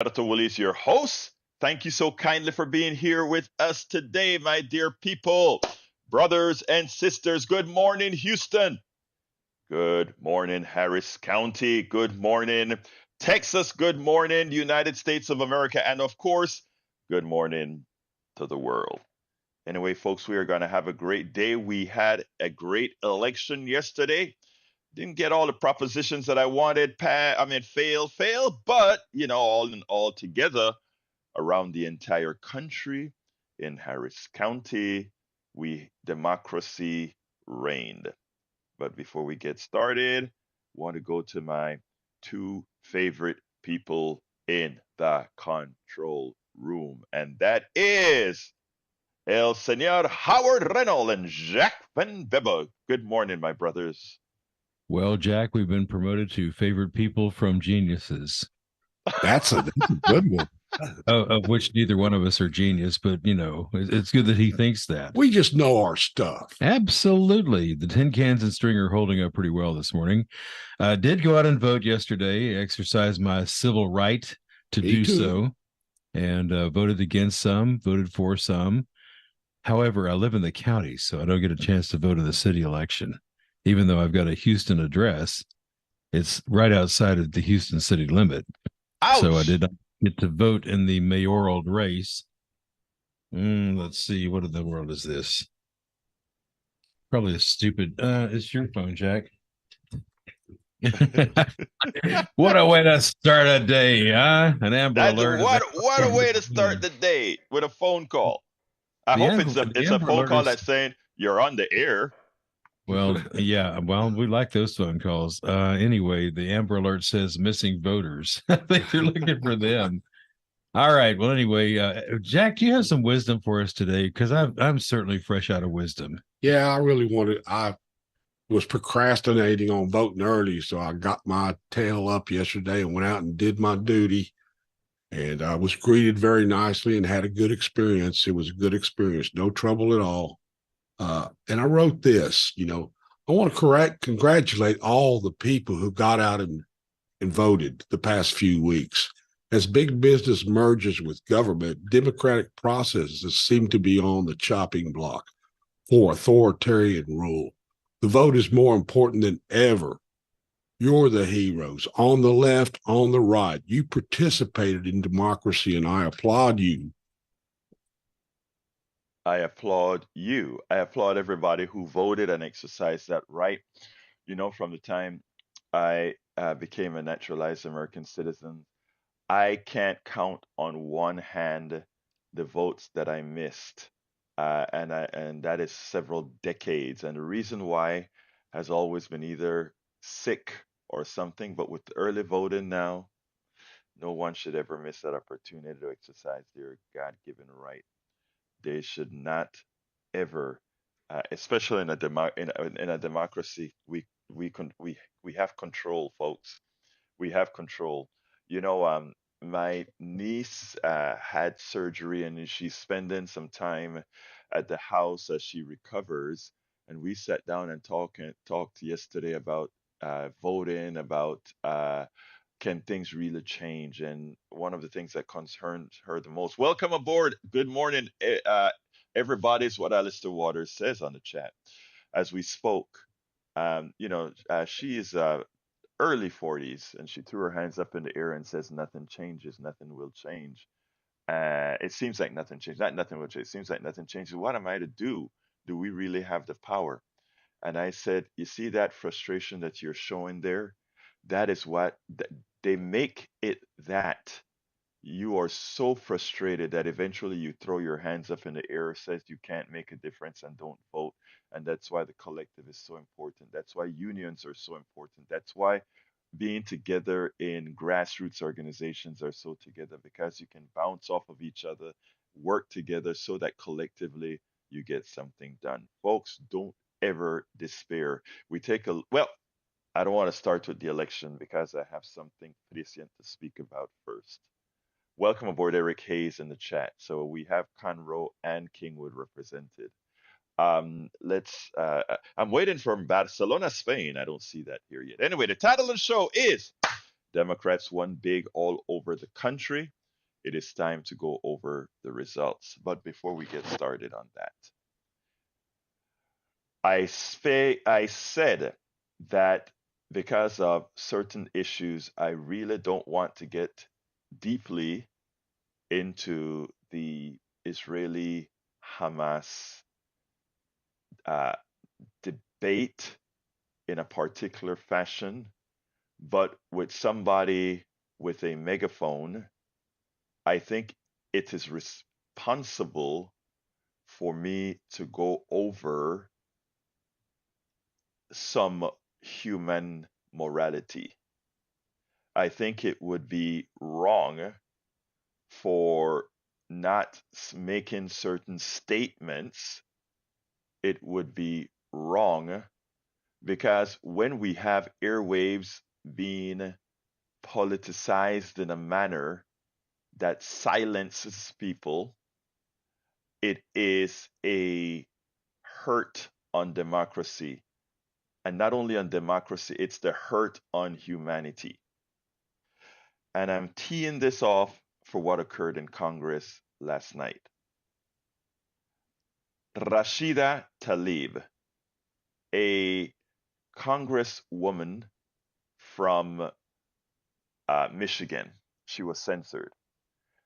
Alberto Willis, your host. Thank you so kindly for being here with us today, my dear people, brothers and sisters. Good morning, Houston. Good morning, Harris County. Good morning, Texas. Good morning, United States of America. And of course, good morning to the world. Anyway, folks, we are going to have a great day. We had a great election yesterday. Didn't get all the propositions that I wanted. Fail. But, all in all together, around the entire country in Harris County, we democracy reigned. But before we get started, I want to go to my two favorite people in the control room, and that is El Señor Howard Reynolds and Jacques Van Bebbe. Good morning, my brothers. Well, Jack, we've been promoted to favorite people from geniuses, That's a good one. of which neither one of us are genius, but it's good that he thinks that. We just know our stuff. Absolutely. The tin cans and string are holding up pretty well this morning. Did go out and vote yesterday, exercised my civil right to Me do too. so, and voted against some, voted for some. However, I live in the county, so I don't get a chance to vote in the city election, even though I've got a Houston address. It's right outside of the Houston city limit. So I Ouch! did not get to vote in the mayoral race. Let's see. What in the world is this? Probably a stupid. It's your phone, Jack. What a way to start a day, huh? An Amber That's Alert. what a way to start the day with a phone call. I hope it's a Amber phone Alert call is, that's saying you're on the air. well, yeah. Well, we like those phone calls. Anyway, the Amber Alert says missing voters. I think they're looking for them. All right. Well, anyway, Jack, do you have some wisdom for us today? Because I'm certainly fresh out of wisdom. Yeah, I was procrastinating on voting early, so I got my tail up yesterday and went out and did my duty. And I was greeted very nicely and had a good experience. It was a good experience, no trouble at all. And I wrote this, I want to congratulate all the people who got out and voted the past few weeks. As big business merges with government, democratic processes seem to be on the chopping block for authoritarian rule. The vote is more important than ever. You're the heroes on the left, on the right. You participated in democracy, and I applaud you. I applaud you. I applaud everybody who voted and exercised that right. From the time I became a naturalized American citizen, I can't count on one hand the votes that I missed, and that is several decades. And the reason why has always been either sick or something. But with early voting now, no one should ever miss that opportunity to exercise their God-given right. They should not ever, especially in a democracy, we have control, folks. We have control. My niece had surgery and she's spending some time at the house as she recovers. And we sat down and talked yesterday about voting, about can things really change? And one of the things that concerns her the most. Welcome aboard. Good morning, everybody. Is what Alistair Waters says on the chat as we spoke. She is early 40s, and she threw her hands up in the air and says, "Nothing changes. Nothing will change." It seems like nothing changed. Not nothing will change. It seems like nothing changes. What am I to do? Do we really have the power? And I said, you see that frustration that you're showing there? That is they make it that you are so frustrated that eventually you throw your hands up in the air, says you can't make a difference and don't vote. And that's why the collective is so important. That's why unions are so important. That's why being together in grassroots organizations are so together because you can bounce off of each other, work together so that collectively you get something done. Folks, don't ever despair. Well, I don't want to start with the election because I have something prescient to speak about first. Welcome aboard, Eric Hayes in the chat. So we have Conroe and Kingwood represented. I'm waiting for Barcelona, Spain. I don't see that here yet. Anyway, the title of the show is Democrats won big all over the country. It is time to go over the results. But before we get started on that, I said that because of certain issues, I really don't want to get deeply into the Israeli Hamas uh, debate in a particular fashion, but with somebody with a megaphone, I think it is responsible for me to go over some human morality. I think it would be wrong for not making certain statements. It would be wrong because when we have airwaves being politicized in a manner that silences people, it is a hurt on democracy. And not only on democracy, it's the hurt on humanity. And I'm teeing this off for what occurred in Congress last night. Rashida Tlaib, a congresswoman from Michigan, she was censored.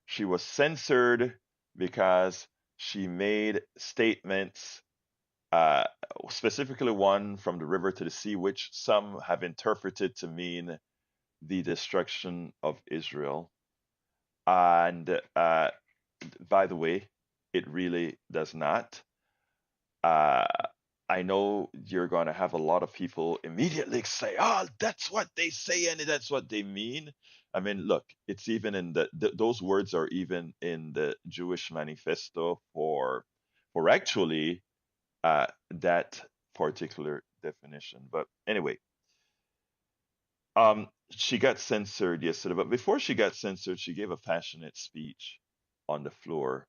She was censored because she made statements, uh, specifically one from the river to the sea, which some have interpreted to mean the destruction of Israel. And by the way, it really does not. Uh, I know you're going to have a lot of people immediately say, "Oh, that's what they say and that's what they mean." I mean, look, it's even in those words are even in the Jewish manifesto for actually that particular definition. But anyway, she got censored yesterday. But before she got censored, she gave a passionate speech on the floor.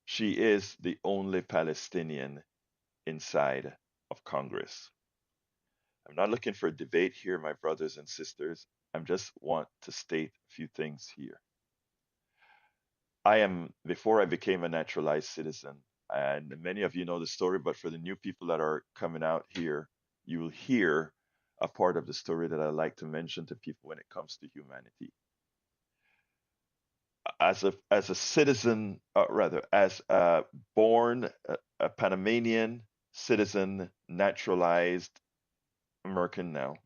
She is the only Palestinian inside of Congress. I'm not looking for a debate here, my brothers and sisters. I just want to state a few things here. Before I became a naturalized citizen, and many of you know the story, but for the new people that are coming out here, you will hear a part of the story that I like to mention to people when it comes to humanity. As a citizen, rather, as a born a Panamanian citizen, naturalized American now.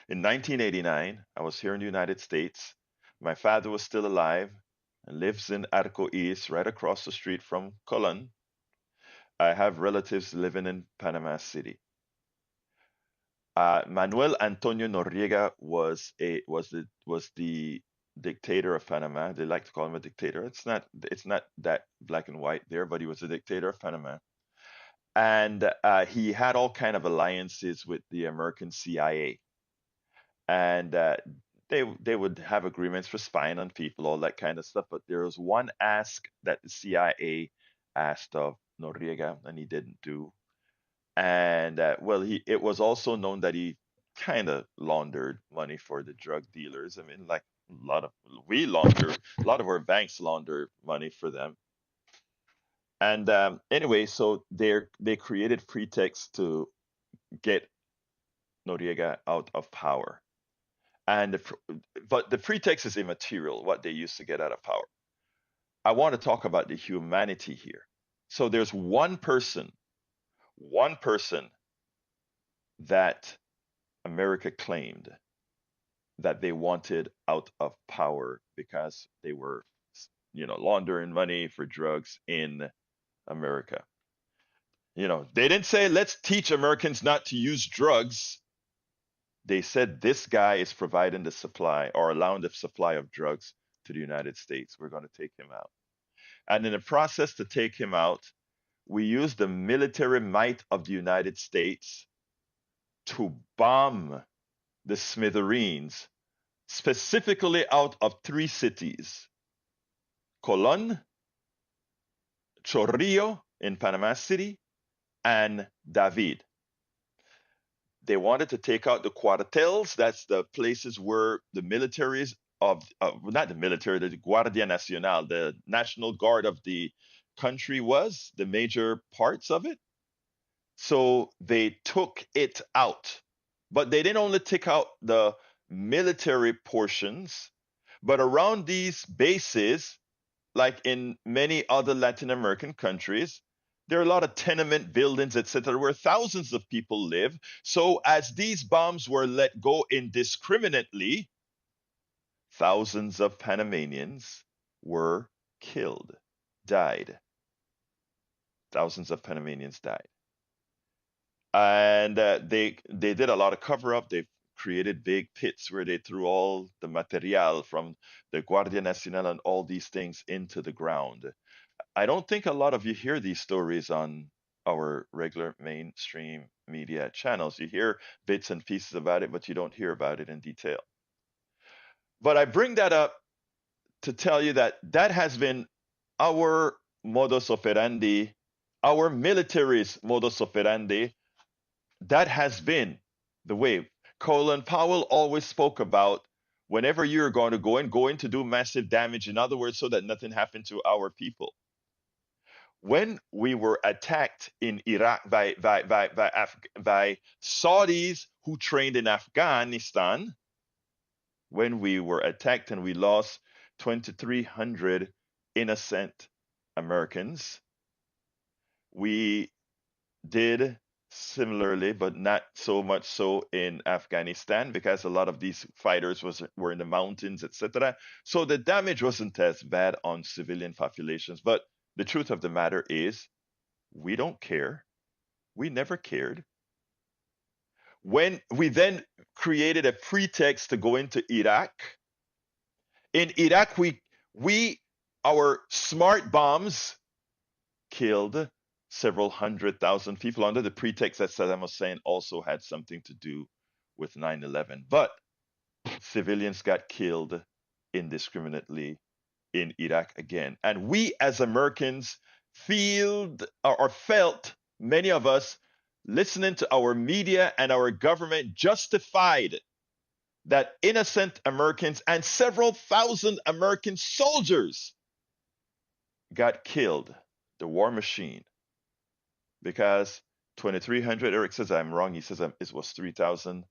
In 1989, I was here in the United States. My father was still alive and lives in Arco East, right across the street from Colon. I have relatives living in Panama City. Manuel Antonio Noriega was the dictator of Panama. They like to call him a dictator. It's not that black and white there, but he was a dictator of Panama, and he had all kind of alliances with the American CIA, and they would have agreements for spying on people, all that kind of stuff. But there was one ask that the CIA asked of Noriega, and he didn't do. And well, it was also known that he kind of laundered money for the drug dealers. I mean, like a lot of we launder, a lot of our banks launder money for them. And anyway, so they created pretext to get Noriega out of power. And but the pretext is immaterial, what they used to get out of power. I want to talk about the humanity here. So there's one person that America claimed that they wanted out of power because they were, laundering money for drugs in America. They didn't say, let's teach Americans not to use drugs. They said, this guy is providing the supply or allowing the supply of drugs to the United States. We're going to take him out. And in the process to take him out, we used the military might of the United States to bomb the smithereens, specifically out of three cities: Colon, Chorrillo in Panama City, and David. they wanted to take out the cuartels. That's the places where the militaries not the military, the Guardia Nacional, the National Guard of the country was, the major parts of it. So they took it out. But they didn't only take out the military portions, but around these bases, like in many other Latin American countries, there are a lot of tenement buildings, etc., where thousands of people live. So as these bombs were let go indiscriminately, thousands of Panamanians were killed, died. Thousands of Panamanians died. And they did a lot of cover up. They created big pits where they threw all the material from the Guardia Nacional and all these things into the ground. I don't think a lot of you hear these stories on our regular mainstream media channels. You hear bits and pieces about it, but you don't hear about it in detail. But I bring that up to tell you that that has been our modus operandi, our military's modus operandi. That has been the way. Colin Powell always spoke about whenever you're going to go in to do massive damage, in other words, so that nothing happened to our people. When we were attacked in Iraq by Saudis who trained in Afghanistan, when we were attacked and we lost 2,300 innocent Americans, we did similarly, but not so much so in Afghanistan because a lot of these fighters were in the mountains, etc. So the damage wasn't as bad on civilian populations. But the truth of the matter is, we don't care. We never cared. When we then created a pretext to go into Iraq, in Iraq, we our smart bombs killed several 100,000 people under the pretext that Saddam Hussein also had something to do with 9/11. But civilians got killed indiscriminately in Iraq again. And we as Americans feel or felt, many of us, listening to our media and our government justified that innocent Americans and several thousand American soldiers got killed. The war machine, because 2,300, Eric says I'm wrong. He says it was 3,000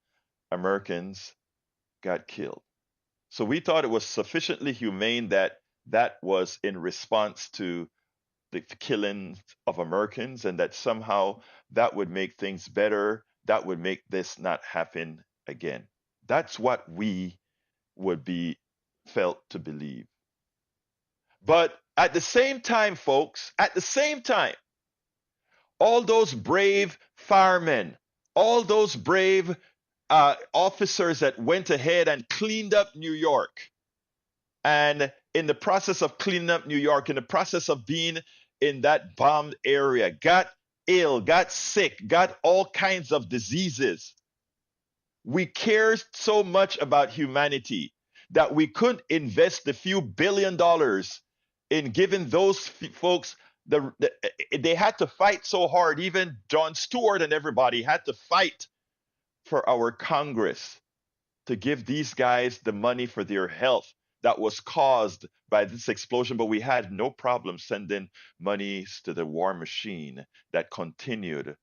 Americans got killed. So we thought it was sufficiently humane that that was in response to the killing of Americans, and that somehow that would make things better. That would make this not happen again. That's what we would be felt to believe. But at the same time, folks, at the same time, all those brave firemen, all those brave officers that went ahead and cleaned up New York. And in the process of cleaning up New York, in the process of being in that bombed area, got ill, got sick, got all kinds of diseases. We care so much about humanity that we couldn't invest the few $1 billion in giving those folks they had to fight so hard. Even Jon Stewart and everybody had to fight for our Congress to give these guys the money for their health that was caused by this explosion. But we had no problem sending monies to the war machine that continued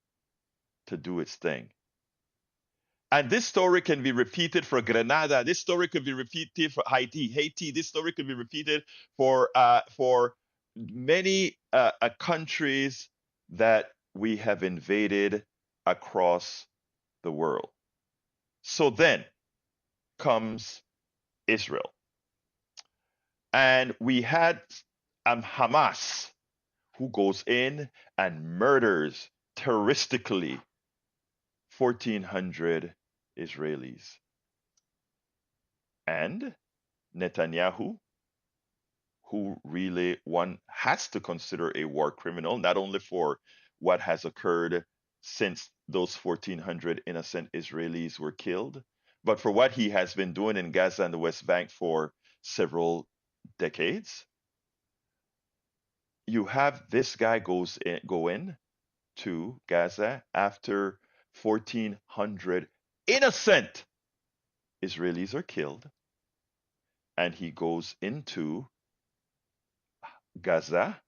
to do its thing. And this story can be repeated for Grenada. This story could be repeated for Haiti. This story could be repeated for many countries that we have invaded across the world. So then comes Israel. And we had Hamas, who goes in and murders terroristically 1,400 Israelis. And Netanyahu, who really one has to consider a war criminal, not only for what has occurred since those 1,400 innocent Israelis were killed, but for what he has been doing in Gaza and the West Bank for several decades. You have this guy go in to Gaza after 1,400 innocent Israelis are killed, and he goes into Gaza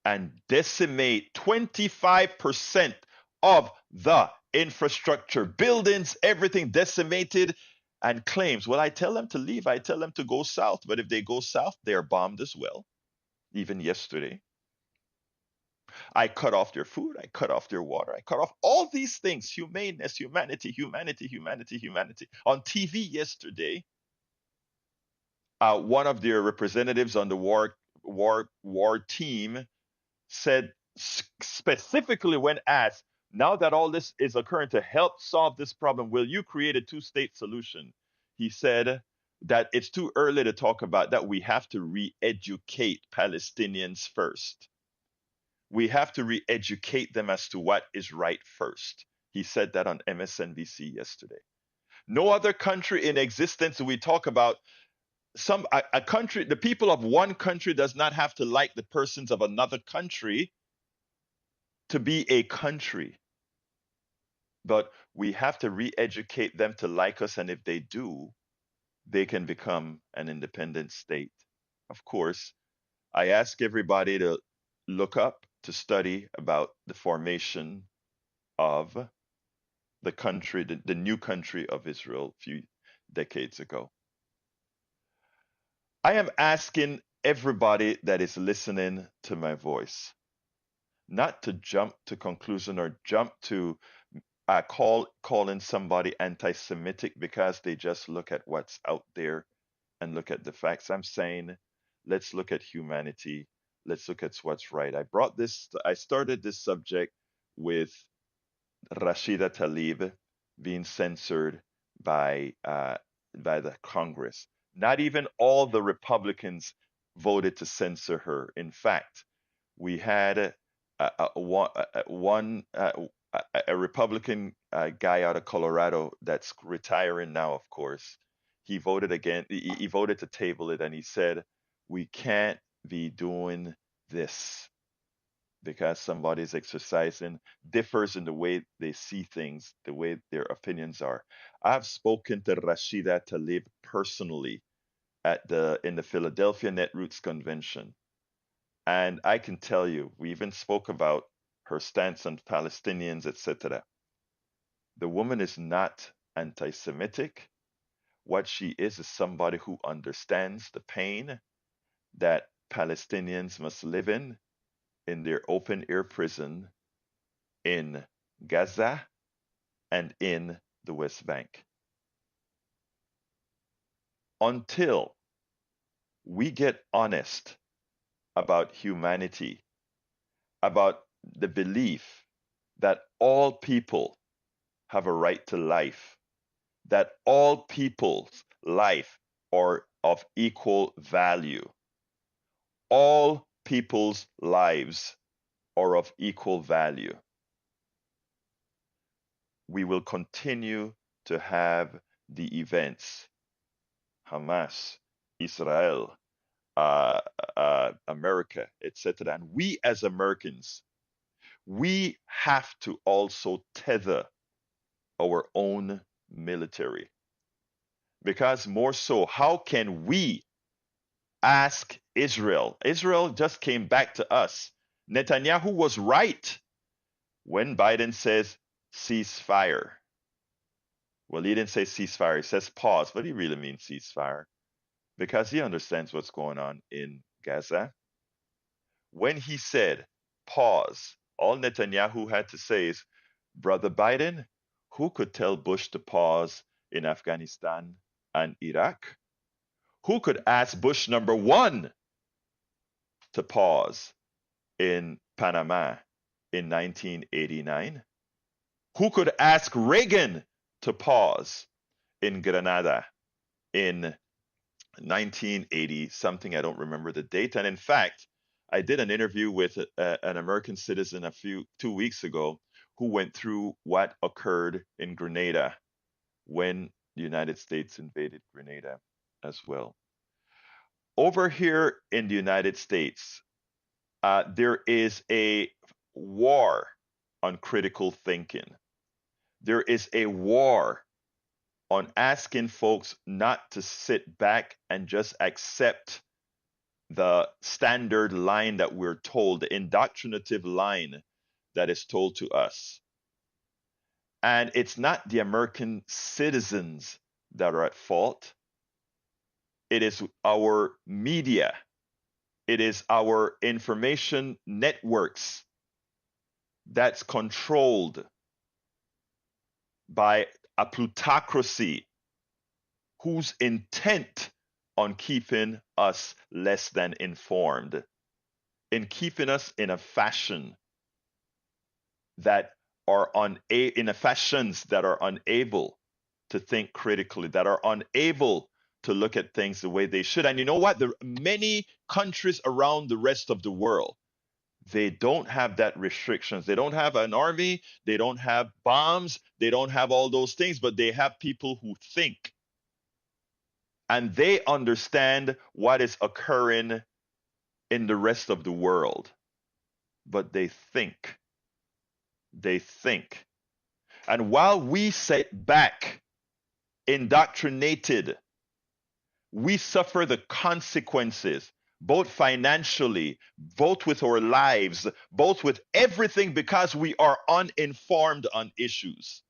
and decimate 25% of the infrastructure, buildings, everything decimated, and claims, well, I tell them to leave, I tell them to go south, but if they go south, they're bombed as well. Even yesterday, I cut off their food, I cut off their water, I cut off all these things, humaneness, humanity, humanity, humanity, humanity. On TV yesterday, one of their representatives on the war team said, specifically when asked, now that all this is occurring to help solve this problem, will you create a two-state solution? He said that it's too early to talk about that. We have to re-educate Palestinians first. We have to re-educate them as to what is right first. He said that on MSNBC yesterday. No other country in existence we talk about a country, the people of one country does not have to like the persons of another country to be a country, but we have to re-educate them to like us, and if they do, they can become an independent state. Of course, I ask everybody to look up, to study about the formation of the country, the new country of Israel a few decades ago. I am asking everybody that is listening to my voice not to jump to conclusion or jump to calling somebody anti-Semitic because they just look at what's out there and look at the facts. I'm saying, let's look at humanity. Let's look at what's right. I started this subject with Rashida Tlaib being censored by the Congress. Not even all the Republicans voted to censor her. In fact, we had a Republican guy out of Colorado that's retiring now, of course. He voted again. He voted to table it, and he said, "We can't be doing this because somebody's exercising differs in the way they see things, the way their opinions are." I've spoken to Rashida Tlaib personally in the Philadelphia Netroots Convention. And I can tell you, we even spoke about her stance on Palestinians, etc. The woman is not anti Semitic. What she is somebody who understands the pain that Palestinians must live in their open air prison in Gaza and in the West Bank. Until we get honest about humanity, about the belief that all people have a right to life, that all people's life are of equal value, all people's lives are of equal value, we will continue to have the events, Hamas, Israel, America, etc. And we as Americans, we have to also tether our own military. Because more so, how can we ask Israel? Israel just came back to us. Netanyahu was right when Biden says ceasefire. Well, he didn't say ceasefire, he says pause, but he really means ceasefire because he understands what's going on in Gaza. When he said pause, all Netanyahu had to say is, Brother Biden, who could tell Bush to pause in Afghanistan and Iraq? Who could ask Bush number one to pause in Panama in 1989? Who could ask Reagan to pause in Grenada in 1980 something? I don't remember the date. And in fact, I did an interview with an American citizen 2 weeks ago who went through what occurred in Grenada when the United States invaded Grenada as well. Over here in the United States, there is a war on critical thinking. There is a war on asking folks not to sit back and just accept the standard line that we're told, the indoctrinative line that is told to us. And it's not the American citizens that are at fault. It is our media. It is our information networks that's controlled by a plutocracy who's intent on keeping us less than informed, in keeping us in a fashion that are in a fashions that are unable to think critically, that are unable to look at things the way they should. And you know what? There are many countries around the rest of the world, they don't have that restrictions. They don't have an army, they don't have bombs, they don't have all those things, but they have people who think. And they understand what is occurring in the rest of the world. But they think. They think. And while we sit back, indoctrinated, we suffer the consequences, both financially, both with our lives, both with everything, because we are uninformed on issues.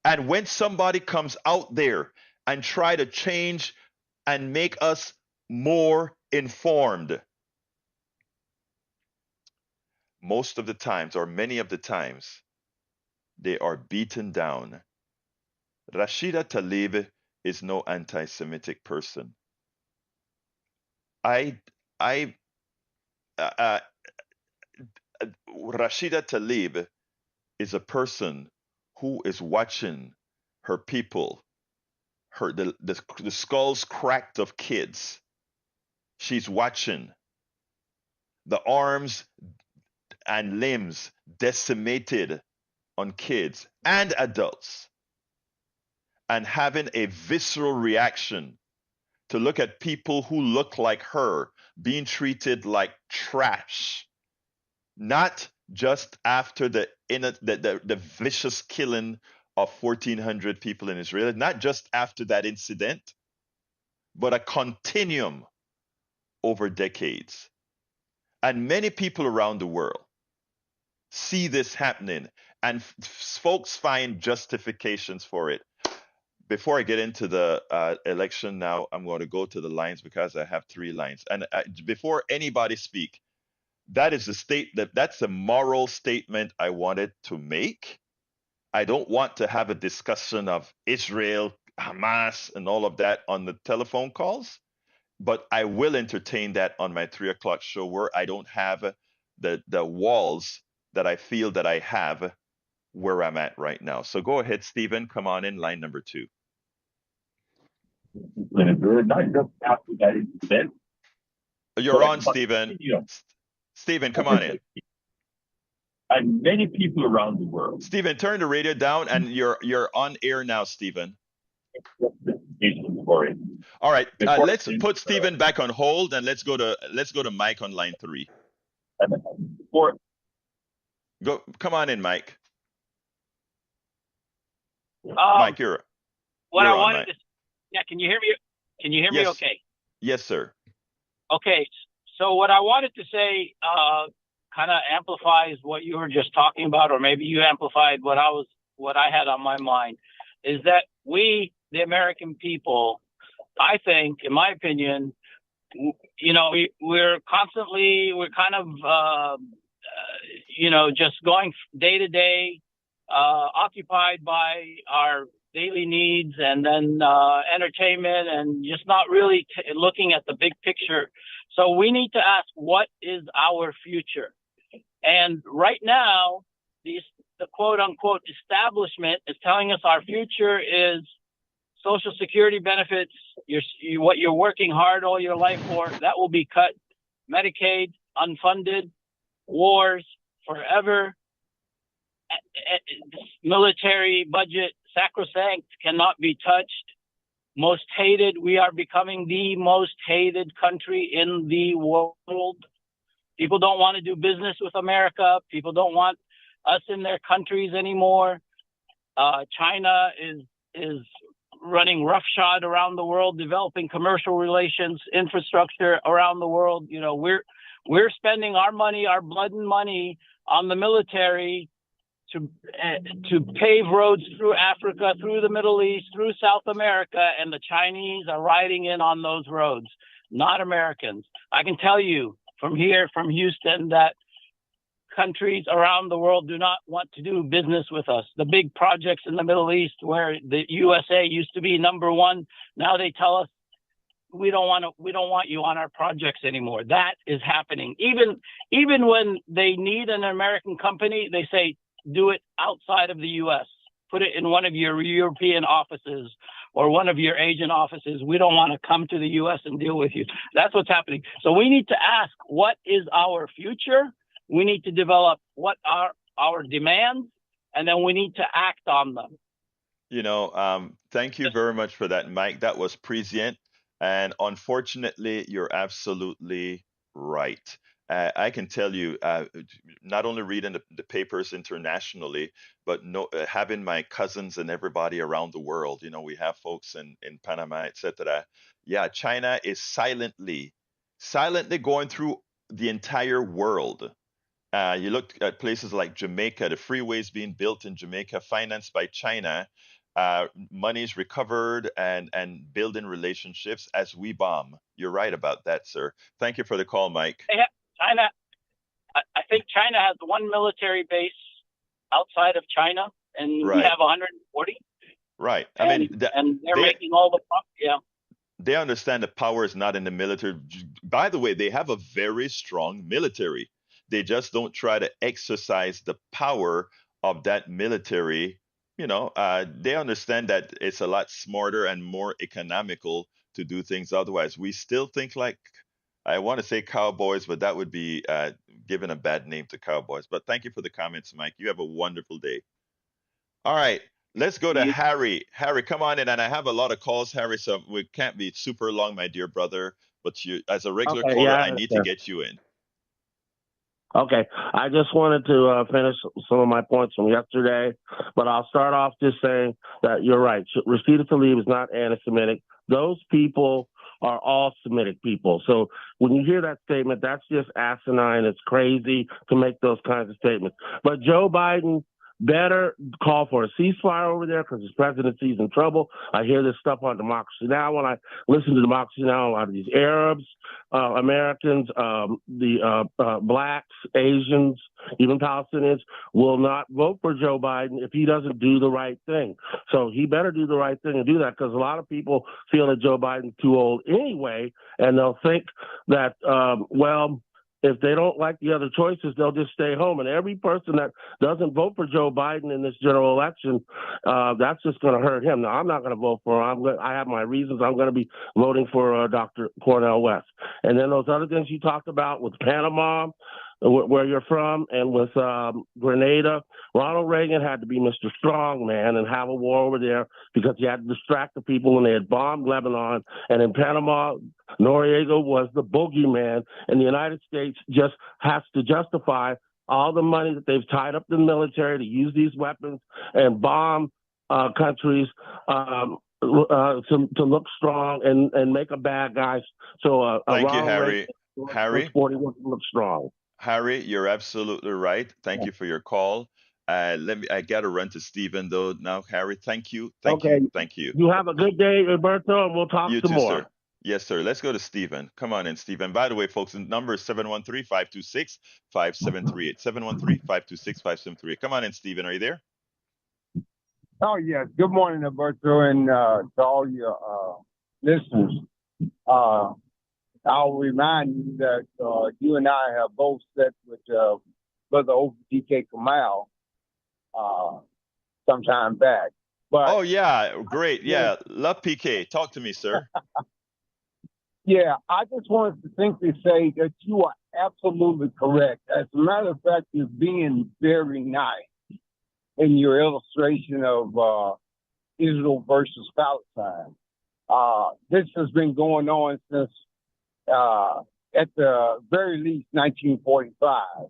And when somebody comes out there and try to change and make us more informed, most of the times, or many of the times, they are beaten down. Rashida Tlaib is no anti-Semitic person. I, I, Rashida Tlaib is a person who is watching her people, the skulls cracked of kids. She's watching the arms and limbs decimated on kids and adults, and having a visceral reaction to look at people who look like her being treated like trash, not just after the vicious killing of 1,400 people in Israel, not just after that incident, but a continuum over decades. And many people around the world see this happening, and folks find justifications for it. Before I get into the election now, I'm going to go to the lines because I have 3 lines. And before anybody speak, that is that's a moral statement I wanted to make. I don't want to have a discussion of Israel, Hamas, and all of that on the telephone calls, but I will entertain that on my 3 o'clock show, where I don't have the walls that I feel that I have where I'm at right now. So go ahead, Stephen. Come on in, line number 2. Not just after that incident. You're on, Stephen. Stephen, come on in. And many people around the world. Stephen, turn the radio down, and you're on air now, Stephen. All right, let's put Stephen back on hold, and let's go to Mike on line 3. Come on in, Mike. Mike, you're what you're I on, wanted Mike. to. Yeah, can you hear me? Can you hear me? Yes. Okay. Yes, sir. Okay. So what I wanted to say kind of amplifies what you were just talking about, or maybe you amplified what I had on my mind, is that we, the American people, I think, in my opinion, we're kind of just going day to day, occupied by our daily needs and then entertainment, and just not really looking at the big picture. So we need to ask, what is our future? And right now, the quote unquote establishment is telling us our future is Social Security benefits, what you're working hard all your life for, that will be cut. Medicaid, unfunded, wars forever, military budget, sacrosanct, cannot be touched. Most hated, we are becoming the most hated country in the world. People don't want to do business with America. People don't want us in their countries anymore. China is running roughshod around the world, developing commercial relations, infrastructure around the world. You know, we're spending our money, our blood and money, on the military to pave roads through Africa, through the Middle East, through South America, and the Chinese are riding in on those roads, not Americans. I can tell you from here, from Houston, that countries around the world do not want to do business with us. The big projects in the Middle East, where the USA used to be number one, now they tell us we don't want you on our projects anymore. That is happening. Even when they need an American company, they say, do it outside of the U.S. Put it in one of your European offices or one of your Asian offices. We don't want to come to the U.S. and deal with you. That's what's happening. So we need to ask, what is our future? We need to develop what are our demands, and then we need to act on them. You know, thank you very much for that, Mike. That was prescient. And unfortunately, you're absolutely right. I can tell you, not only reading the papers internationally, but having my cousins and everybody around the world, you know, we have folks in Panama, etc. Yeah, China is silently going through the entire world. You look at places like Jamaica, the freeways being built in Jamaica, financed by China, money's recovered and building relationships as we bomb. You're right about that, sir. Thank you for the call, Mike. China, I think China has one military base outside of China, and we have 140. Right. And they're making all the yeah. They understand the power is not in the military. By the way, they have a very strong military. They just don't try to exercise the power of that military. You know, they understand that it's a lot smarter and more economical to do things otherwise. We still think like, I want to say cowboys, but that would be giving a bad name to cowboys. But thank you for the comments, Mike. You have a wonderful day. All right. Let's go to Harry. Harry, come on in. And I have a lot of calls, Harry, so we can't be super long, my dear brother. But you, as a regular caller, I need to get you in. Okay. I just wanted to finish some of my points from yesterday, but I'll start off just saying that you're right. Rashida Tlaib is not anti-Semitic. Those people are all Semitic people. So when you hear that statement, that's just asinine. It's crazy to make those kinds of statements. But Joe Biden better call for a ceasefire over there because his presidency's in trouble. I hear this stuff on Democracy Now! When I listen to Democracy Now!, a lot of these Arabs, Americans, blacks, Asians, even Palestinians will not vote for Joe Biden if he doesn't do the right thing. So he better do the right thing and do that, because a lot of people feel that Joe Biden's too old anyway, and they'll think that, if they don't like the other choices, they'll just stay home. And every person that doesn't vote for Joe Biden in this general election, that's just going to hurt him. Now, I'm not going to vote for him. I have my reasons. I'm going to be voting for Dr. Cornel West. And then those other things you talked about with Panama, where you're from, and with Grenada, Ronald Reagan had to be Mr. Strongman and have a war over there because he had to distract the people when they had bombed Lebanon. And in Panama, Noriega was the boogeyman, and the United States just has to justify all the money that they've tied up in the military to use these weapons and bomb countries to look strong and make a bad guy. So thank you, Harry. Harry, look strong. Harry, you're absolutely right. Thank you for your call. I got to run to Stephen though now. Harry, thank you. Thank you. You have a good day, Roberto, and we'll talk you some too, more. Sir. Yes, sir. Let's go to Stephen. Come on in, Stephen. By the way, folks, the number is 713-526-5738. 713-526-5738. Come on in, Stephen. Are you there? Oh, yes. Good morning, Alberto, and to all your listeners. I'll remind you that you and I have both sat with Brother DK Kamal some time back. But oh, yeah. Great. Yeah. Love PK. Talk to me, sir. Yeah, I just wanted to simply say that you are absolutely correct. As a matter of fact, you're being very nice in your illustration of Israel versus Palestine. This has been going on since, at the very least, 1945.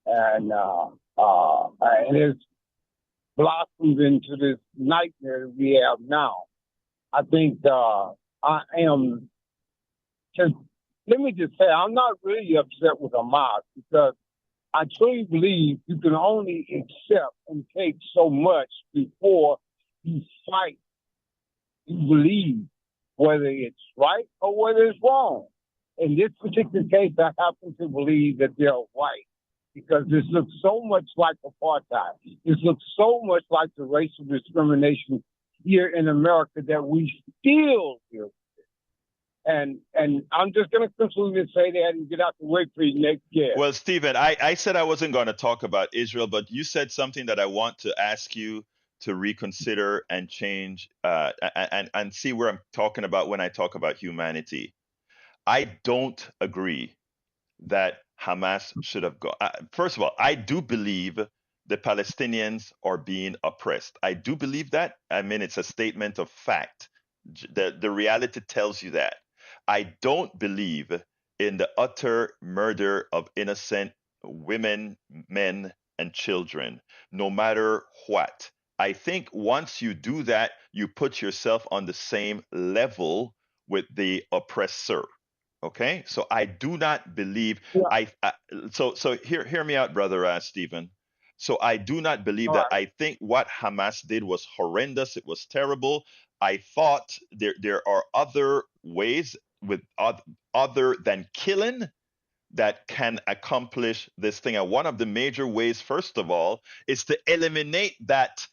and it's blossomed into this nightmare that we have now. I think I am. Just, let me just say, I'm not really upset with Hamas because I truly believe you can only accept and take so much before you fight. You believe whether it's right or whether it's wrong. In this particular case, I happen to believe that they're right because this looks so much like apartheid. This looks so much like the racial discrimination here in America that we still do. And I'm just going to conclude and say that and get out the way for your next guest. Well, Stephen, I said I wasn't going to talk about Israel, but you said something that I want to ask you to reconsider and change and see where I'm talking about when I talk about humanity. I don't agree that Hamas should have gone. First of all, I do believe the Palestinians are being oppressed. I do believe that. I mean, it's a statement of fact. The reality tells you that. I don't believe in the utter murder of innocent women, men, and children, no matter what. I think once you do that, you put yourself on the same level with the oppressor. Okay, so I do not believe Yeah. so hear me out, brother Stephen. So I do not believe All that. right. I think what Hamas did was horrendous. It was terrible. I thought there are other ways with other than killing that can accomplish this thing. And one of the major ways, first of all, is to eliminate that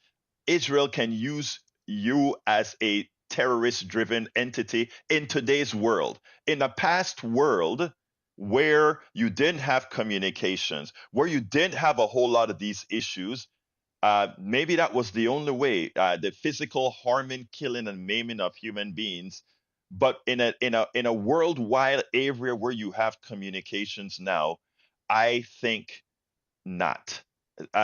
Israel can use you as a terrorist driven entity in today's world. In the past world, where you didn't have communications, where you didn't have a whole lot of these issues, maybe that was the only way, the physical harming, killing, and maiming of human beings. But in a worldwide area where you have communications now, I think not.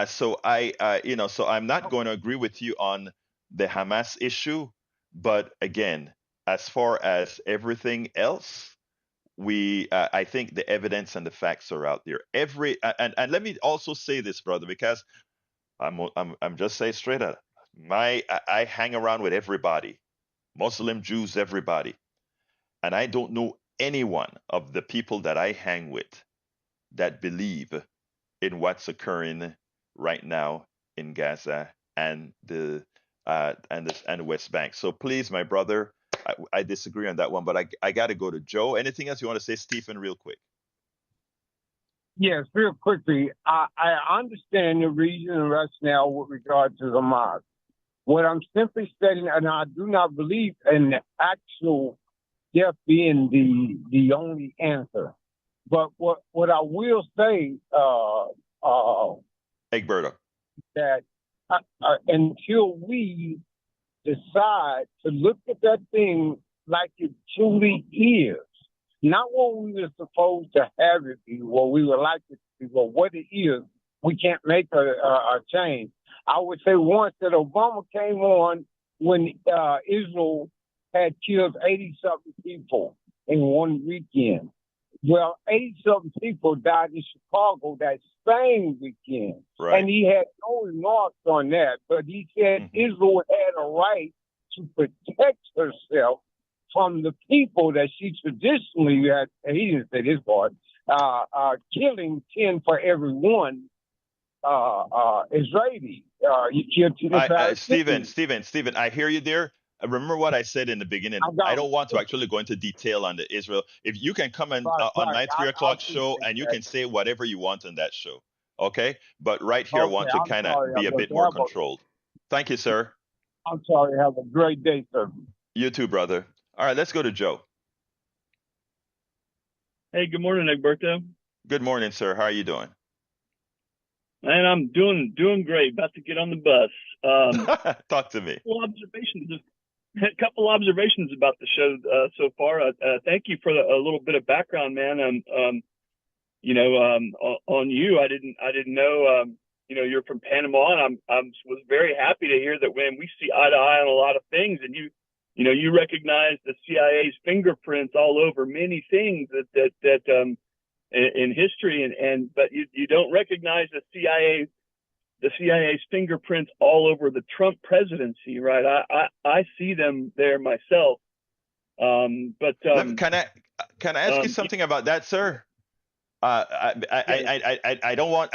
So I'm not going to agree with you on the Hamas issue, but again, as far as everything else, I think the evidence and the facts are out there. And let me also say this, brother, because I'm just saying straight out. I hang around with everybody, Muslim, Jews, everybody, and I don't know anyone of the people that I hang with that believe in what's occurring right now in Gaza and the West Bank. So please, my brother, I disagree on that one, but I got to go to Joe. Anything else you want to say, Stephen, real quick? Yes, real quickly, I understand the reason and rationale with regard to Hamas. What I'm simply stating, and I do not believe in the actual death being the only answer. But what I will say, Egberto. that until we decide to look at that thing like it truly is, not what we were supposed to have it be, what we would like it to be, but what it is, we can't make a change. I would say once that Obama came on when Israel had killed 80-something people in one weekend. Well, 80-something people died in Chicago that same weekend. Right. And he had no remarks on that, but he said Israel had a right to protect herself from the people that she traditionally had, he didn't say this part, killing 10 for every one Israeli. You killed 10 Stephen, I hear you there. Remember what I said in the beginning. I don't want to actually go into detail on the Israel. If you can come on my 3 o'clock show and you can say whatever you want on that show, okay? But right here, I want to kind of be a bit more controlled. Thank you, sir. I'm sorry. Have a great day, sir. You too, brother. All right, let's go to Joe. Hey, good morning, Egberto. Good morning, sir. How are you doing? Man, I'm doing great. About to get on the bus. Talk to me. A couple observations about the show so far. Thank you for a little bit of background, man. On you, I didn't know. You're from Panama, and I was very happy to hear that when we see eye to eye on a lot of things, and you recognize the CIA's fingerprints all over many things that in history, but you don't recognize the CIA's fingerprints all over the Trump presidency, right? I see them there myself. Can I ask you something about that, sir? I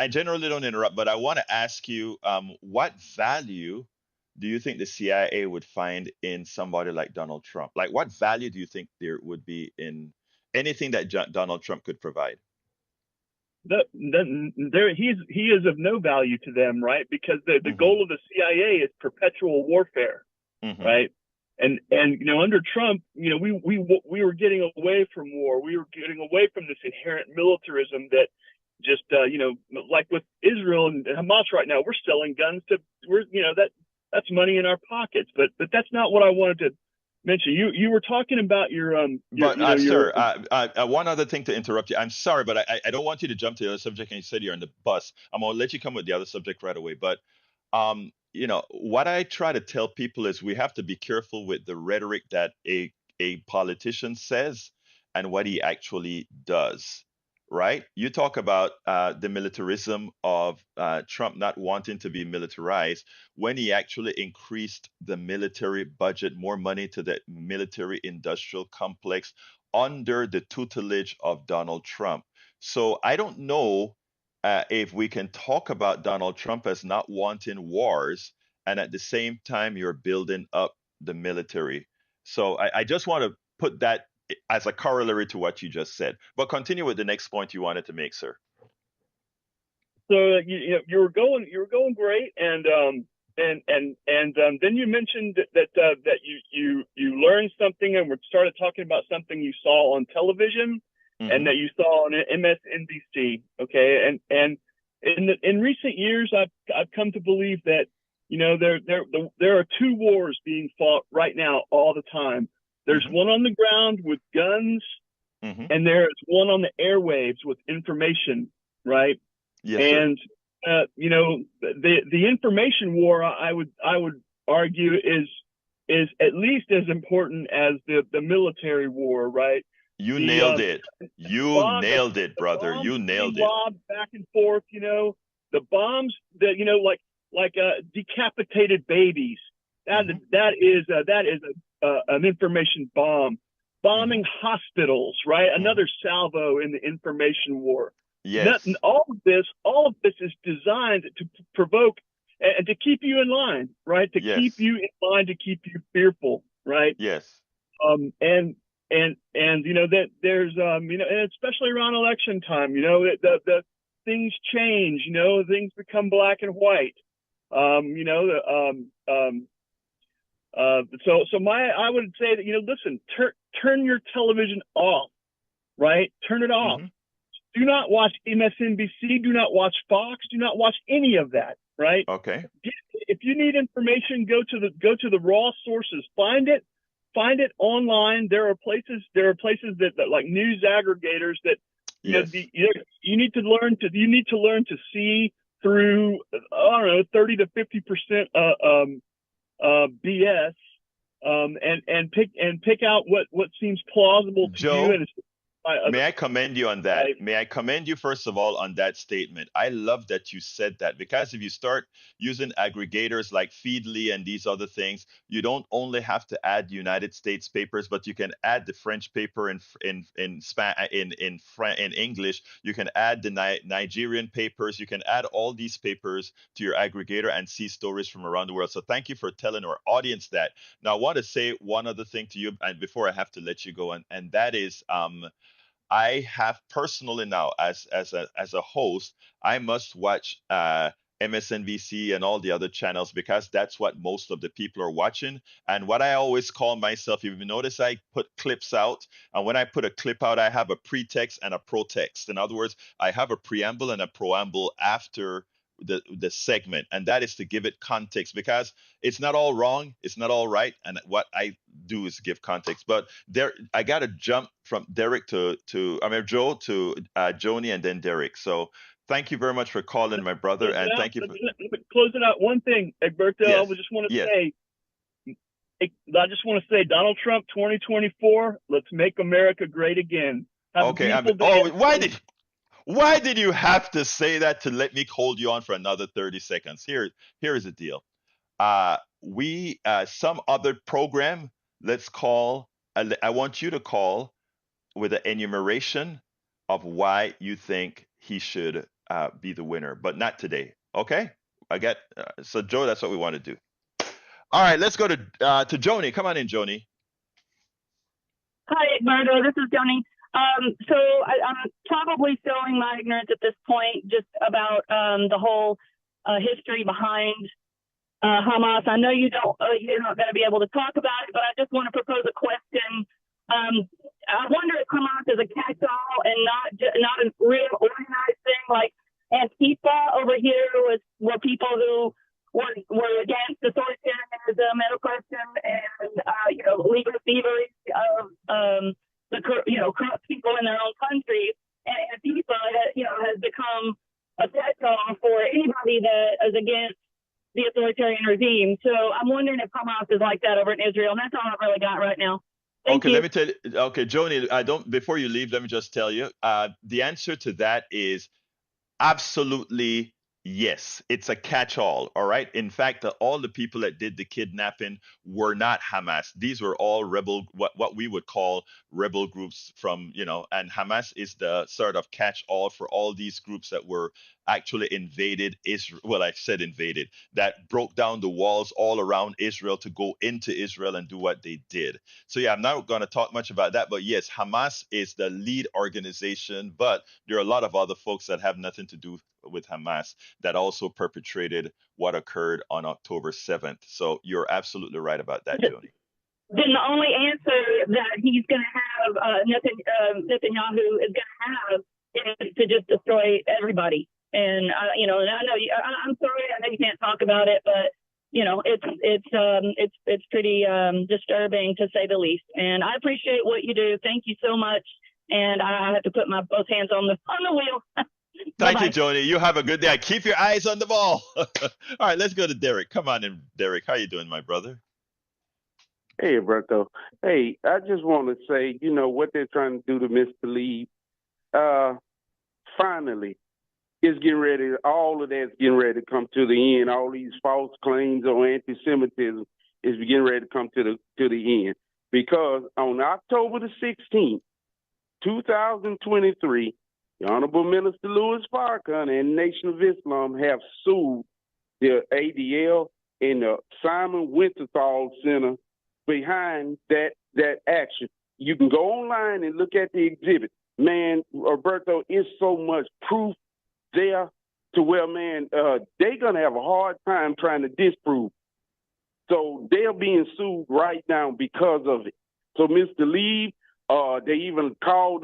generally don't interrupt, but I want to ask you, what value do you think the CIA would find in somebody like Donald Trump? Like, what value do you think there would be in anything that Donald Trump could provide? He is of no value to them, right? Because the goal of the CIA is perpetual warfare, right? And under Trump, we were getting away from war. We were getting away from this inherent militarism that just like with Israel and Hamas right now, we're selling guns that's money in our pockets. But that's not what I wanted to mention. You were talking about your sir, one other thing to interrupt you. I'm sorry, but I don't want you to jump to the other subject. And you said you're on the bus. I'm gonna let you come with the other subject right away. But what I try to tell people is we have to be careful with the rhetoric that a politician says and what he actually does. Right? You talk about the militarism of Trump not wanting to be militarized when he actually increased the military budget, more money to the military industrial complex under the tutelage of Donald Trump. So I don't know if we can talk about Donald Trump as not wanting wars and at the same time you're building up the military. So I just want to put that as a corollary to what you just said. But continue with the next point you wanted to make, sir. So you were going great, and then you mentioned that you learned something and we started talking about something you saw on television and that you saw on MSNBC. Okay, and in recent years, I've come to believe that there are two wars being fought right now all the time. There's one on the ground with guns, and there's one on the airwaves with information, right? Yes, and the information war, I would argue, is at least as important as the military war, right? You nailed it. You nailed it, brother. You nailed it. Lobbed back and forth, the bombs that like decapitated babies. That is an information bomb. Bombing hospitals, right? Another salvo in the information war. Yes. All of this is designed to provoke and to keep you in line, right? To keep you in line, to keep you fearful, right? Yes. And that there's and especially around election time, the things change, things become black and white. I would say that, listen, turn your television off, right? Turn it off. Do not watch MSNBC. Do not watch Fox. Do not watch any of that, right? Okay. If you need information, go to the raw sources. Find it online. There are places that like news aggregators that you need to learn to see through 30 to 50% BS, and pick out what seems plausible to Joe, you. And may I commend you on that? May I commend you, first of all, on that statement? I love that you said that, because if you start using aggregators like Feedly and these other things, you don't only have to add United States papers, but you can add the French paper in English. You can add the Nigerian papers. You can add all these papers to your aggregator and see stories from around the world. So thank you for telling our audience that. Now, I want to say one other thing to you, and before I have to let you go, and that is, I have personally now, as a host, I must watch MSNBC and all the other channels, because that's what most of the people are watching. And what I always call myself, if you notice, I put clips out, and when I put a clip out, I have a pretext and a protext. In other words, I have a preamble and a proamble after the segment, and that is to give it context, because it's not all wrong, it's not all right, and what I do is give context. But there, I got to jump from Derek to Joe to Joni, and then Derek. So thank you very much for calling, my brother, and thank you for closing out. One thing, Egberto, I just want to say. I just want to say, Donald Trump 2024, let's make America great again. Okay. Why did Why did you have to say that to let me hold you on for another 30 seconds? Here is the deal. We some other program. Let's call. I want you to call with an enumeration of why you think he should be the winner, but not today. Okay? I get so Joe. That's what we want to do. All right, let's go to Joni. Come on in, Joni. Hi, Eduardo. This is Joni. I'm probably showing my ignorance at this point just about the whole history behind Hamas. I know you're not going to be able to talk about it, but I just want to propose a question. I wonder if Hamas is a catch-all and not a real organized thing like Antifa over here were people who were against authoritarianism and oppression and legal thievery of corrupt people in their own country. And Antifa has become a catch-all for anybody that is against the authoritarian regime. So I'm wondering if Hamas is like that over in Israel. And that's all I've really got right now. Thank Okay, you. let me tell you. Okay, Joni, I don't. Before you leave, let me just tell you. The answer to that is absolutely yes. It's a catch-all. All right. In fact, all the people that did the kidnapping were not Hamas. These were all what we would call rebel groups from, and Hamas is the sort of catch-all for all these groups that were actually invaded Israel. Well, I said invaded, that broke down the walls all around Israel to go into Israel and do what they did. So yeah, I'm not going to talk much about that, but yes, Hamas is the lead organization, but there are a lot of other folks that have nothing to do with Hamas that also perpetrated what occurred on October 7th. So you're absolutely right about that, Joni. Then the only answer that he's going to have, Netanyahu is going to have, is to just destroy everybody. And I know I'm sorry, I know you can't talk about it, but it's pretty disturbing to say the least. And I appreciate what you do. Thank you so much. And I have to put my both hands on the wheel. Thank you, Joni. You have a good day. Keep your eyes on the ball. All right, let's go to Derek. Come on in, Derek. How you doing, my brother? Hey, Alberto. Hey, I just want to say, what they're trying to do to misbelieve. Finally, it's getting ready. All of that's getting ready to come to the end. All these false claims on anti-Semitism is getting ready to come to the end. Because on October the 16th, 2023, the Honorable Minister Louis Farrakhan and Nation of Islam have sued the ADL and the Simon Wiesenthal Center behind that action. You can go online and look at the exhibit. Man, Roberto, it's so much proof there to where, man, they're going to have a hard time trying to disprove. So they're being sued right now because of it. So Mr. Lee, they even called,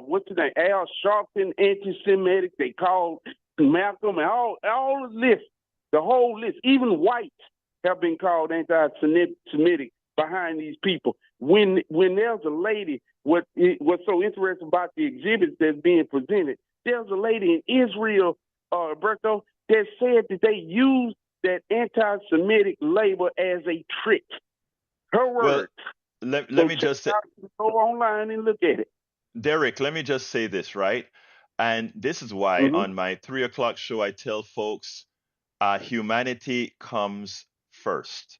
what's his name, Al Sharpton anti-Semitic. They called Malcolm and all the list, the whole list. Even whites have been called anti-Semitic behind these people. When there's a lady, what's so interesting about the exhibits that's being presented, there's a lady in Israel, Alberto, that said that they used that anti-Semitic label as a trick. Her words. Well, let me just say, go online and look at it. Derek, let me just say this, right? And this is why on my 3 o'clock show, I tell folks, humanity comes first.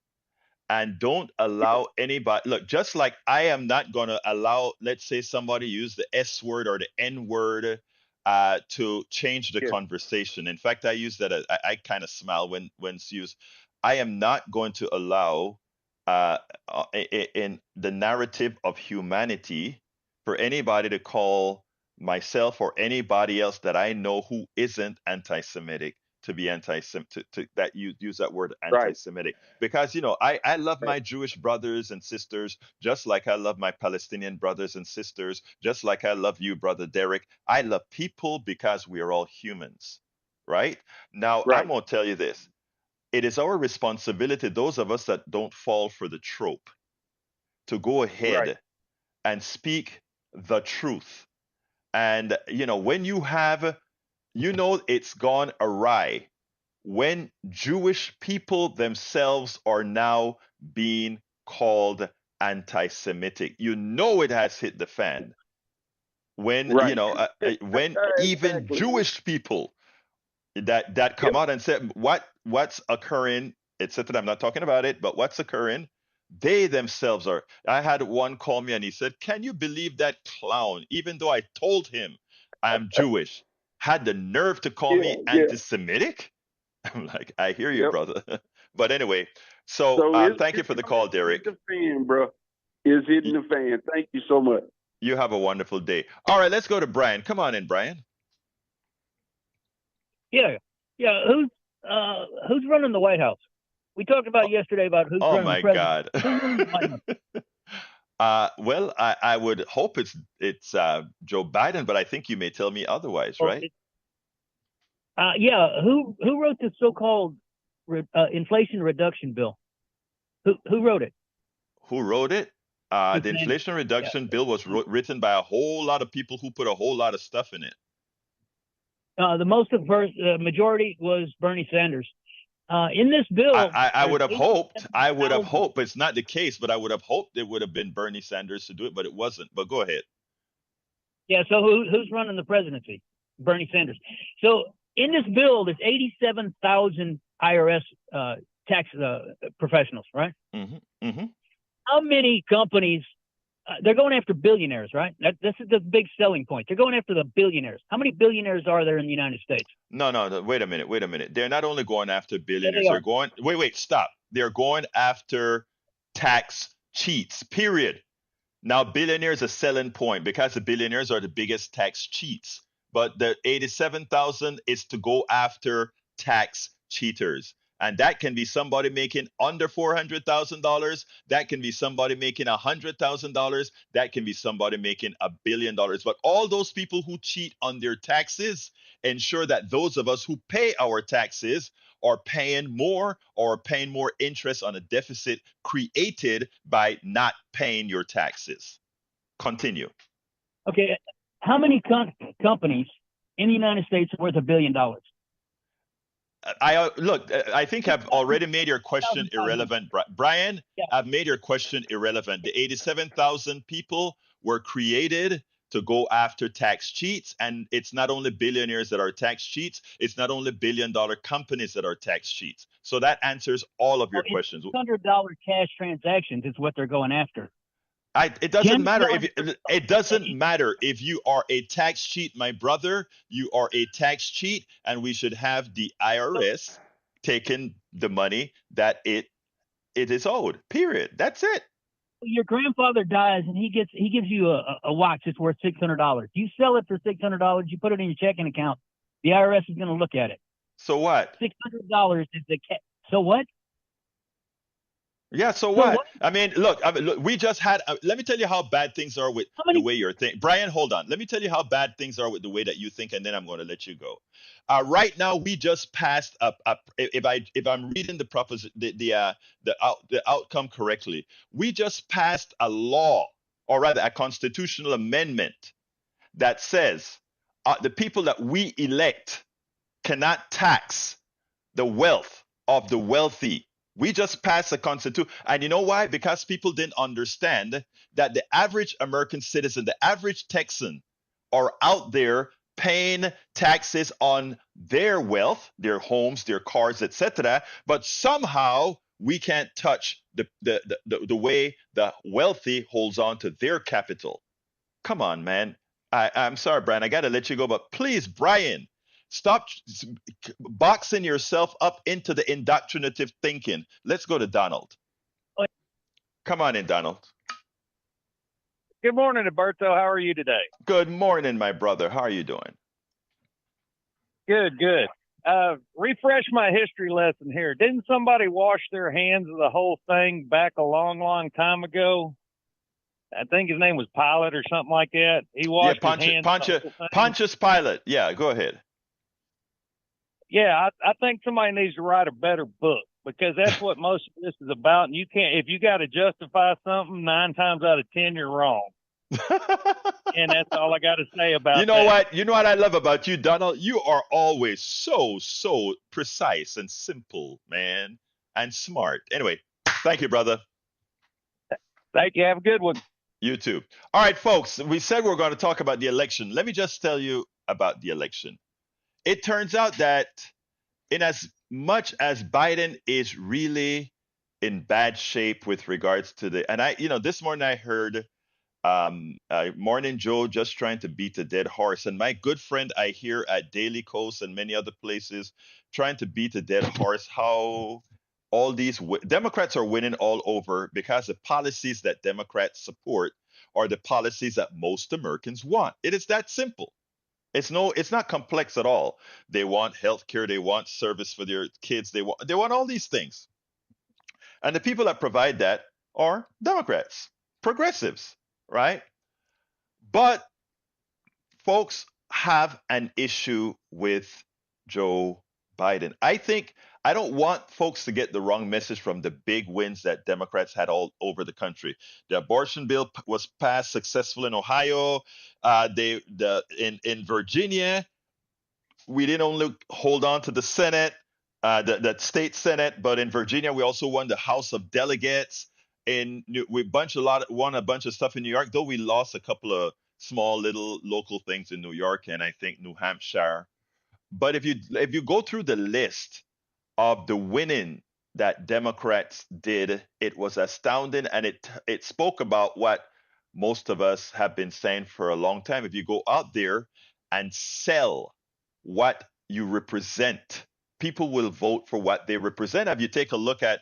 And don't allow anybody, look, just like I am not going to allow, let's say somebody use the S word or the N word to change the conversation. In fact, I use that, I kind of smile when it's used. I am not going to allow in the narrative of humanity for anybody to call myself or anybody else that I know who isn't anti-Semitic to be anti-Semitic, that you use that word anti-Semitic, because I love my Jewish brothers and sisters just like I love my Palestinian brothers and sisters, just like I love you, brother Derek. I love people because we are all humans, right? Now I'm gonna tell you this. It is our responsibility, those of us that don't fall for the trope, to go ahead and speak the truth. And when you have, it's gone awry when Jewish people themselves are now being called anti-Semitic. It has hit the fan when Right. when even Exactly. Jewish people that come Yep. out and say what's occurring, etc. I'm not talking about it, but what's occurring, they themselves are. I had one call me and he said, "Can you believe that clown? Even though I told him I'm Jewish, had the nerve to call Yeah. me Yeah. anti-Semitic." I'm like, I hear you, Yep. brother. But anyway, so So thank you it's for the call, hitting Derek. the fan, bro. It's hitting Y- the fan. Thank you so much. You have a wonderful day. All right, let's go to Brian. Come on in, Brian. Yeah, yeah. Who's running the White House? We talked about yesterday about who's Oh running the my president. God. Who's running the White House? Well, I would hope it's Joe Biden, but I think you may tell me otherwise, Oh, right? yeah. Who wrote the so-called inflation reduction bill? Who wrote it? Who wrote it? His The name. Inflation Yeah. Reduction Bill was written by a whole lot of people who put a whole lot of stuff in it. The most of first majority was Bernie Sanders. In this bill, I there's would have hoped, but 87,000. it's not the case. But I would have hoped it would have been Bernie Sanders to do it, but it wasn't. But go ahead. Yeah. So who's running the presidency? Bernie Sanders. So in this bill, there's 87,000 IRS tax professionals, right? Hmm. Hmm. How many companies? They're going after billionaires, right? This is the big selling point. They're going after the billionaires. How many billionaires are there in the United States? No, no, no. Wait a minute. Wait a minute. They're not only going after Yeah, billionaires. they They're are. going. Wait. Stop. They're going after tax cheats. Period. Now, billionaires are selling point because the billionaires are the biggest tax cheats. But the 87,000 is to go after tax cheaters. And that can be somebody making under $400,000. That can be somebody making $100,000. That can be somebody making $1 billion. But all those people who cheat on their taxes ensure that those of us who pay our taxes are paying more or paying more interest on a deficit created by not paying your taxes. Continue. Okay. How many companies in the United States are worth $1 billion? I look. I think I've already made your question 6,500. irrelevant, Brian. Yeah. I've made your question irrelevant. The 87,000 people were created to go after tax cheats, and it's not only billionaires that are tax cheats. It's not only billion-dollar companies that are tax cheats. So that answers all of Oh, your it's questions. $600 cash transactions is what they're going after. It doesn't Jim matter Jones it doesn't matter if you are a tax cheat, my brother. You are a tax cheat, and we should have the IRS taking the money that it is owed. Period. That's it. your grandfather dies and he gives you a watch that's worth $600. You sell it for $600. You put it in your checking account. The IRS is going to look at it. So what? $600 is the so what? Yeah, so what? Look, we just had. Let me tell you how bad things are with How the many? way you're thinking. Brian, hold on. Let me tell you how bad things are with the way that you think, and then I'm going to let you go. Right now, we just passed if I'm reading the proposition, the outcome correctly, we just passed a law, or rather, a constitutional amendment that says the people that we elect cannot tax the wealth of the wealthy. We just passed a constitution. And you know why? Because people didn't understand that the average American citizen, the average Texan, are out there paying taxes on their wealth, their homes, their cars, etc. But somehow we can't touch the way the wealthy holds on to their capital. Come on, man. I'm sorry, Brian. I got to let you go, but please, Brian, stop boxing yourself up into the indoctrinative thinking. Let's go to Donald. Come on in, Donald. Good morning, Alberto. How are you today? Good morning, my brother. How are you doing? Good, good. Refresh my history lesson here. Didn't somebody wash their hands of the whole thing back a long, long time ago? I think his name was Pilate or something like that. He washed his hands of the whole thing. Pontius Pilate. Yeah, go ahead. Yeah, I think somebody needs to write a better book because that's what most of this is about. And you can't, if you got to justify something, 9 times out of 10, you're wrong. And that's all I got to say about You know that. what? You know what I love about you, Donald? You are always so precise and simple, man, and smart. Anyway, thank you, brother. Thank you. Have a good one. You too. All right, folks. We said we are going to talk about the election. Let me just tell you about the election. It turns out that in as much as Biden is really in bad shape with regards to and this morning I heard Morning Joe just trying to beat a dead horse. And my good friend I hear at Daily Coast and many other places trying to beat a dead horse, how all these Democrats are winning all over because the policies that Democrats support are the policies that most Americans want. It is that simple. It's not complex at all. They want health care, they want service for their kids, they want all these things. And the people that provide that are Democrats, progressives, right? But folks have an issue with Joe Biden. I don't want folks to get the wrong message from the big wins that Democrats had all over the country. The abortion bill was passed successful in Ohio. In Virginia, we didn't only hold on to the Senate, the state Senate, but in Virginia we also won the House of Delegates. We won a bunch of stuff in New York, though we lost a couple of small little local things in New York and I think New Hampshire. But if you go through the list of the winning that Democrats did, it was astounding, and it spoke about what most of us have been saying for a long time. If you go out there and sell what you represent, people will vote for what they represent. If you take a look at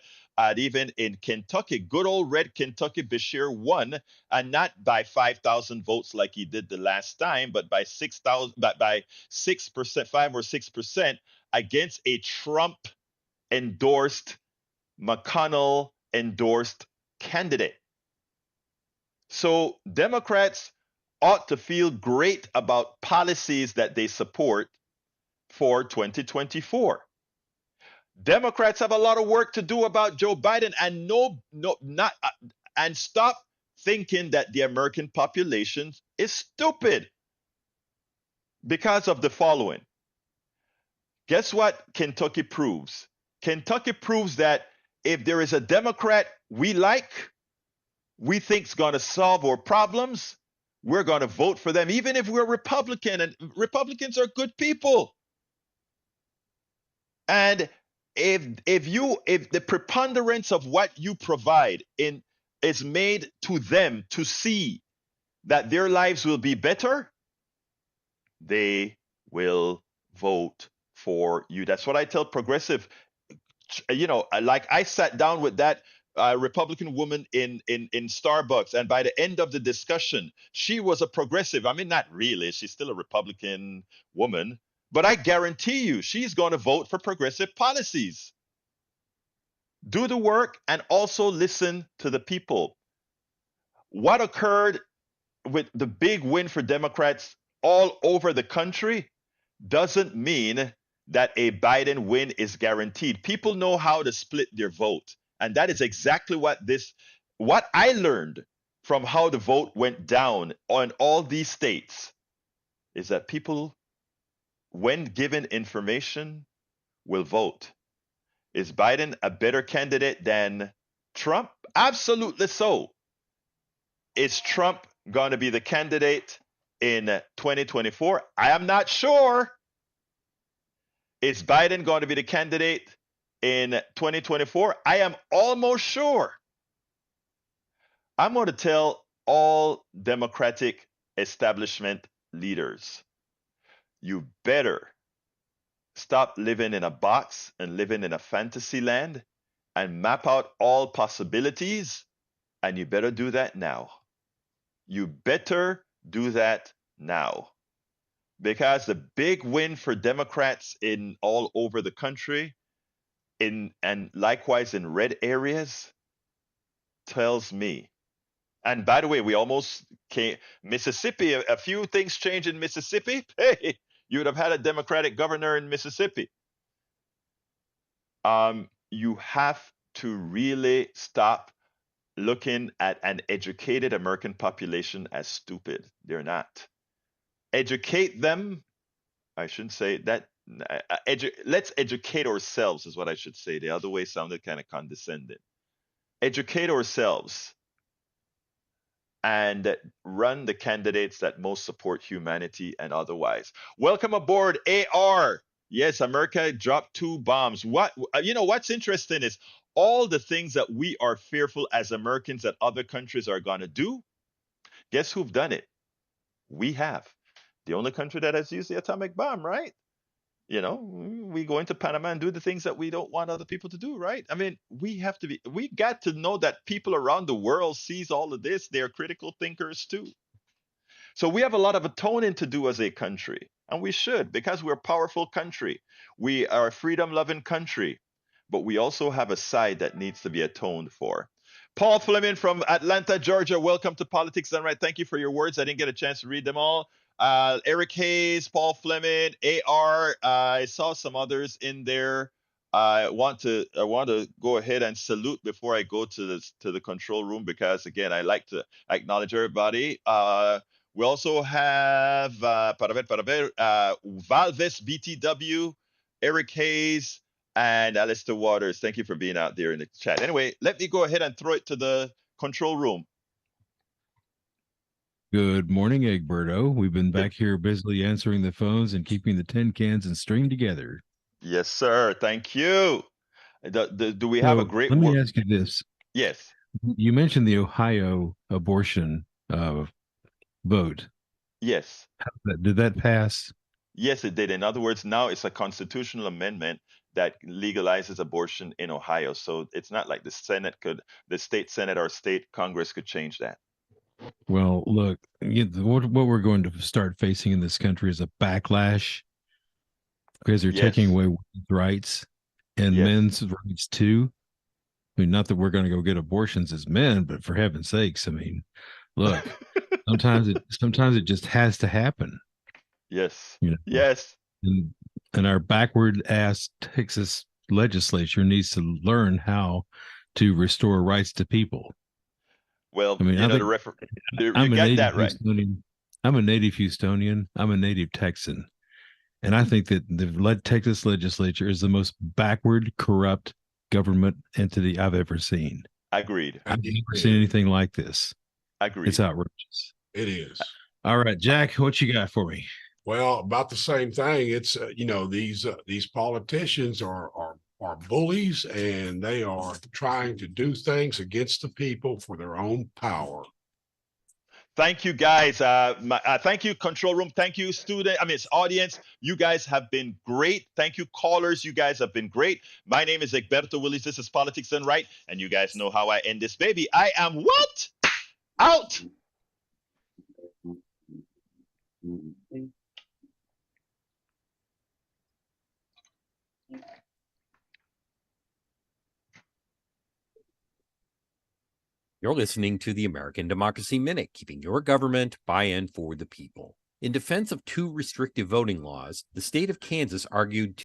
even in Kentucky, good old red Kentucky, Bashir won, and not by 5,000 votes like he did the last time, but by 6,000, by 6%, 5 or 6% against a Trump endorsed, McConnell endorsed candidate. So Democrats ought to feel great about policies that they support for 2024. Democrats have a lot of work to do about Joe Biden, and stop thinking that the American population is stupid because of the following. Guess what Kentucky proves? Kentucky proves that if there is a Democrat we think's going to solve our problems, we're going to vote for them, even if we're Republican, and Republicans are good people. And if the preponderance of what you provide is made to them to see that their lives will be better, they will vote for you. That's what I tell progressive. Like I sat down with that Republican woman in Starbucks, and by the end of the discussion, she was a progressive. I mean, not really. She's still a Republican woman, but I guarantee you, she's going to vote for progressive policies. Do the work and also listen to the people. What occurred with the big win for Democrats all over the country doesn't mean that a Biden win is guaranteed. People know how to split their vote. And that is exactly what I learned from how the vote went down on all these states, is that people, when given information, will vote. Is Biden a better candidate than Trump? Absolutely so. Is Trump going to be the candidate in 2024? I am not sure. Is Biden going to be the candidate in 2024? I am almost sure. I'm going to tell all Democratic establishment leaders, you better stop living in a box and living in a fantasy land and map out all possibilities, and you better do that now. You better do that now. Because the big win for Democrats in all over the country, and likewise in red areas, tells me. And by the way, we almost came Mississippi. A few things changed in Mississippi. Hey, you would have had a Democratic governor in Mississippi. You have to really stop looking at an educated American population as stupid. They're not. Educate them. I shouldn't say that. Let's educate ourselves, is what I should say. The other way sounded kind of condescending. Educate ourselves and run the candidates that most support humanity and otherwise. Welcome aboard, AR. Yes, America dropped 2 bombs. What's interesting is all the things that we are fearful as Americans that other countries are going to do. Guess who've done it? We have. The only country that has used the atomic bomb, right? We go into Panama and do the things that we don't want other people to do, right? I mean, we got to know that people around the world sees all of this. They're critical thinkers too. So we have a lot of atoning to do as a country, and we should, because we're a powerful country. We are a freedom-loving country, but we also have a side that needs to be atoned for. Paul Fleming from Atlanta, Georgia, welcome to Politics Done Right. Thank you for your words. I didn't get a chance to read them all. Eric Hayes, Paul Fleming, AR. I saw some others in there. I want to go ahead and salute before I go to the control room, because again, I like to acknowledge everybody. We also have Valves BTW, Eric Hayes, and Alistair Waters. Thank you for being out there in the chat. Anyway, let me go ahead and throw it to the control room. Good morning, Egberto. We've been back here busily answering the phones and keeping the tin cans and string together. Yes, sir. Thank you. Do we have a great? Let me ask you this. Yes. You mentioned the Ohio abortion vote. Yes. Did that pass? Yes, it did. In other words, now it's a constitutional amendment that legalizes abortion in Ohio. So it's not like the state Senate or state Congress could change that. Well, look, what we're going to start facing in this country is a backlash, because they're taking away women's rights and men's rights too. I mean, not that we're going to go get abortions as men, but for heaven's sakes, I mean, look, sometimes it just has to happen. Yes. Yes. And our backward ass Texas legislature needs to learn how to restore rights to people. Well, I mean, I'm a native Houstonian. I'm a native Houstonian. I'm a native Texan. And I think that the Texas legislature is the most backward, corrupt government entity I've ever seen. Agreed. I've never seen anything like this. Agreed. It's outrageous. It is. All right, Jack, what you got for me? Well, about the same thing. It's these politicians are bullies, and they are trying to do things against the people for their own power. Thank you, guys. Thank you, control room. Thank you, audience. You guys have been great. Thank you, callers. You guys have been great. My name is Egberto Willis. This is Politics Done Right, and you guys know how I end this baby. I am what? Out. You're listening to the American Democracy Minute, keeping your government by and for the people. In defense of 2 restrictive voting laws, the state of Kansas argued